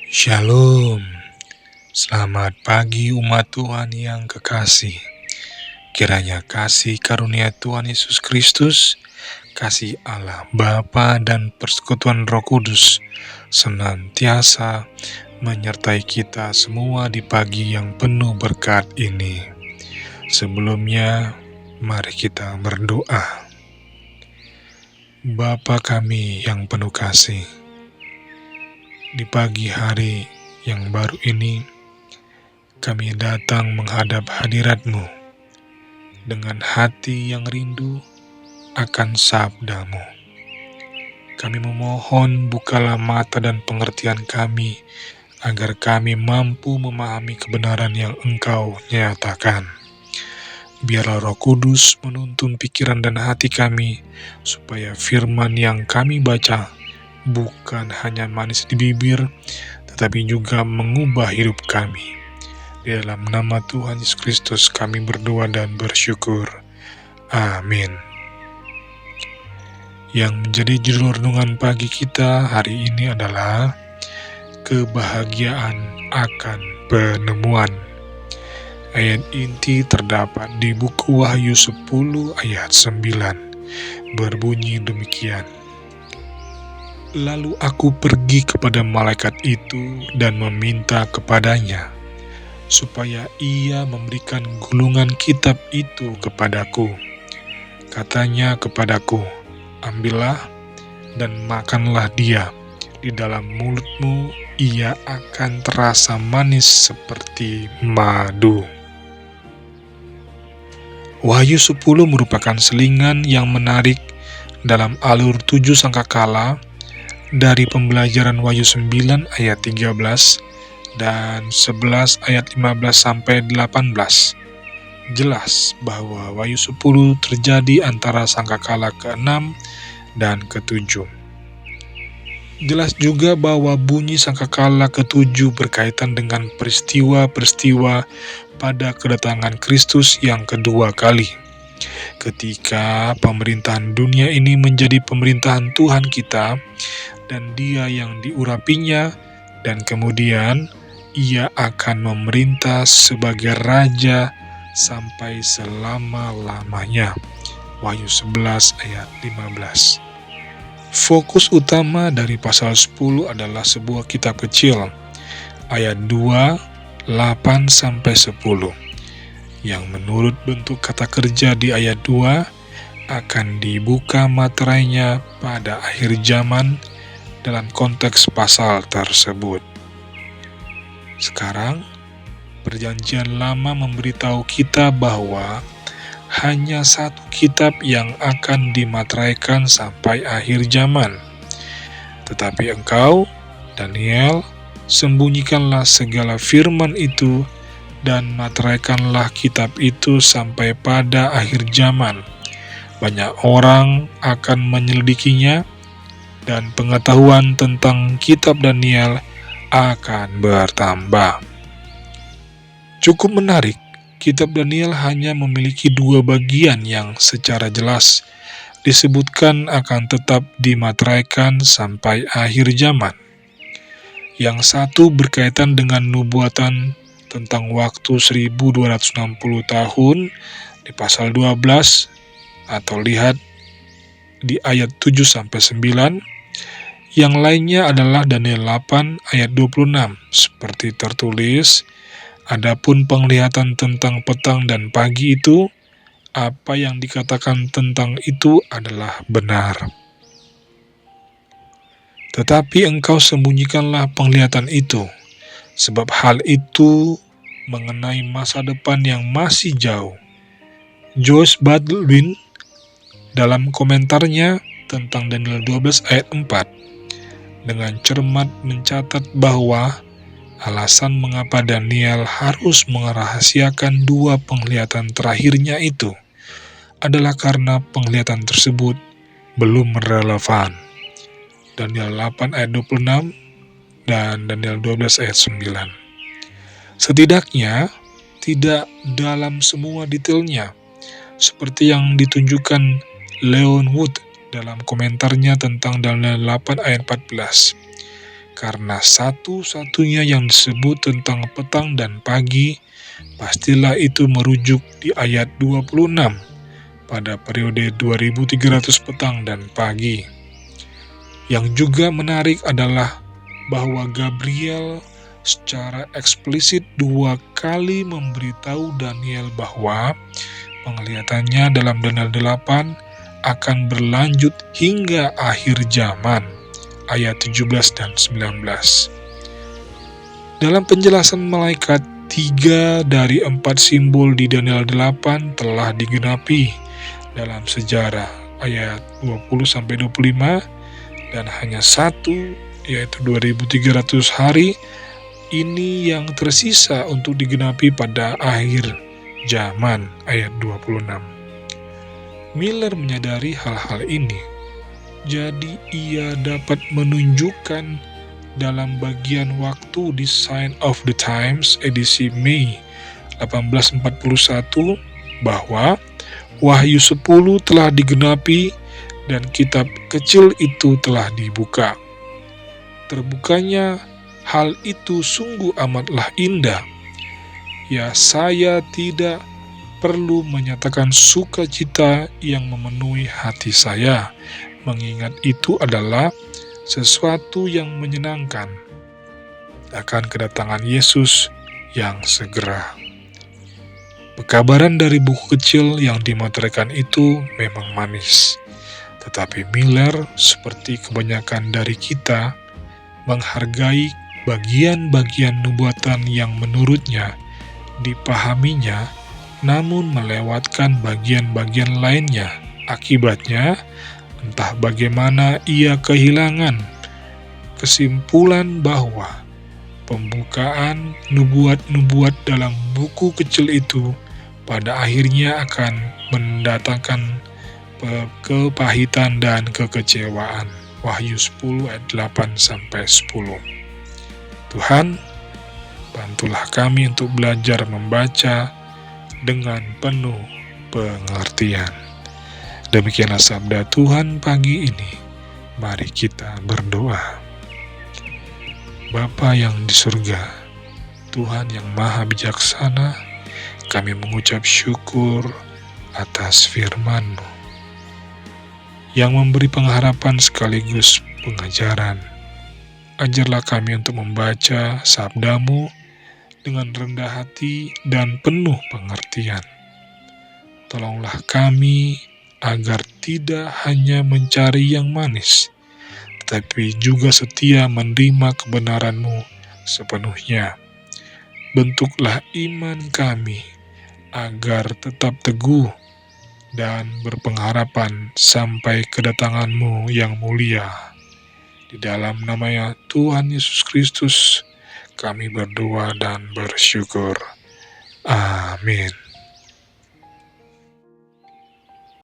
Shalom, selamat pagi umat Tuhan yang kekasih. Kiranya kasih karunia Tuhan Yesus Kristus, kasih Allah Bapa dan persekutuan Roh Kudus senantiasa menyertai kita semua di pagi yang penuh berkat ini. Sebelumnya, mari kita berdoa. Bapa kami yang penuh kasih, di pagi hari yang baru ini, kami datang menghadap hadirat-Mu dengan hati yang rindu akan sabda-Mu. Kami memohon bukalah mata dan pengertian kami, agar kami mampu memahami kebenaran yang Engkau nyatakan. Biarlah Roh Kudus menuntun pikiran dan hati kami, supaya firman yang kami baca bukan hanya manis di bibir, tetapi juga mengubah hidup kami. Di dalam nama Tuhan Yesus Kristus kami berdoa dan bersyukur. Amin. Yang menjadi judul renungan pagi kita hari ini adalah kebahagiaan akan penemuan. Ayat inti terdapat di buku Wahyu 10 ayat 9. Berbunyi demikian. Lalu aku pergi kepada malaikat itu dan meminta kepadanya, supaya ia memberikan gulungan kitab itu kepadaku. Katanya kepadaku, ambillah dan makanlah dia. Di dalam mulutmu ia akan terasa manis seperti madu. Wahyu 10 merupakan selingan yang menarik dalam alur 7 sangkakala dari pembelajaran Wahyu 9 ayat 13 dan 11 ayat 15-18. Jelas bahwa Wahyu 10 terjadi antara sangkakala ke-6 dan ke-7. Jelas juga bahwa bunyi sangkakala ke-7 berkaitan dengan peristiwa-peristiwa pada kedatangan Kristus yang kedua kali, ketika pemerintahan dunia ini menjadi pemerintahan Tuhan kita, dan Dia yang diurapinya, dan kemudian Ia akan memerintah sebagai Raja sampai selama-lamanya. Wahyu 11 ayat 15. Fokus utama dari pasal 10 adalah sebuah kitab kecil, ayat 2, 8-10, yang menurut bentuk kata kerja di ayat 2 akan dibuka materainya pada akhir zaman dalam konteks pasal tersebut. Sekarang, Perjanjian Lama memberitahu kita bahwa hanya satu kitab yang akan dimateraikan sampai akhir zaman. Tetapi engkau, Daniel, sembunyikanlah segala firman itu dan materaikanlah kitab itu sampai pada akhir zaman. Banyak orang akan menyelidikinya, dan pengetahuan tentang kitab Daniel akan bertambah. Cukup menarik, kitab Daniel hanya memiliki 2 bagian yang secara jelas disebutkan akan tetap dimateraikan sampai akhir zaman. Yang satu berkaitan dengan nubuatan tentang waktu 1260 tahun di pasal 12, atau lihat di ayat 7-9. Yang lainnya adalah Daniel 8 ayat 26, seperti tertulis, adapun penglihatan tentang petang dan pagi itu, apa yang dikatakan tentang itu adalah benar. Tetapi engkau sembunyikanlah penglihatan itu, sebab hal itu mengenai masa depan yang masih jauh. Joyce Baldwin dalam komentarnya tentang Daniel 12 ayat 4 dengan cermat mencatat bahwa alasan mengapa Daniel harus merahasiakan 2 penglihatan terakhirnya itu adalah karena penglihatan tersebut belum relevan. Daniel 8 ayat 26 dan Daniel 12 ayat 9. Setidaknya tidak dalam semua detailnya, seperti yang ditunjukkan Leon Wood dalam komentarnya tentang Daniel 8 ayat 14. karena satu-satunya yang disebut tentang petang dan pagi, pastilah itu merujuk di ayat 26 pada periode 2300 petang dan pagi. Yang juga menarik adalah bahwa Gabriel secara eksplisit 2 kali memberitahu Daniel bahwa penglihatannya dalam Daniel 8 akan berlanjut hingga akhir zaman, ayat 17 dan 19. Dalam penjelasan malaikat, 3 dari 4 simbol di Daniel 8 telah digenapi dalam sejarah, ayat 20-25, dan hanya 1, yaitu 2300 hari, ini yang tersisa untuk digenapi pada akhir zaman, ayat 26. Miller menyadari hal-hal ini, jadi ia dapat menunjukkan dalam bagian waktu di Sign of the Times edisi Mei 1841 bahwa Wahyu 10 telah digenapi dan kitab kecil itu telah dibuka. Terbukanya hal itu sungguh amatlah indah. Ya, saya tidak perlu menyatakan sukacita yang memenuhi hati saya, mengingat itu adalah sesuatu yang menyenangkan akan kedatangan Yesus yang segera. Pekabaran dari buku kecil yang dimateraikan itu memang manis, tetapi Miller, seperti kebanyakan dari kita, menghargai bagian-bagian nubuatan yang menurutnya dipahaminya, namun melewatkan bagian-bagian lainnya. Akibatnya, entah bagaimana ia kehilangan kesimpulan bahwa pembukaan nubuat-nubuat dalam buku kecil itu pada akhirnya akan mendatangkan kepahitan dan kekecewaan. Wahyu 10 ayat 8-10. Tuhan, bantulah kami untuk belajar membaca dengan penuh pengertian. Demikianlah sabda Tuhan pagi ini. Mari kita berdoa. Bapa yang di surga, Tuhan yang maha bijaksana, kami mengucap syukur atas firman-Mu yang memberi pengharapan sekaligus pengajaran. Ajarlah kami untuk membaca sabda-Mu dengan rendah hati dan penuh pengertian. Tolonglah kami agar tidak hanya mencari yang manis, tetapi juga setia menerima kebenaran-Mu sepenuhnya. Bentuklah iman kami agar tetap teguh dan berpengharapan sampai kedatangan-Mu yang mulia. Di dalam nama Tuhan Yesus Kristus, kami berdoa dan bersyukur. Amin.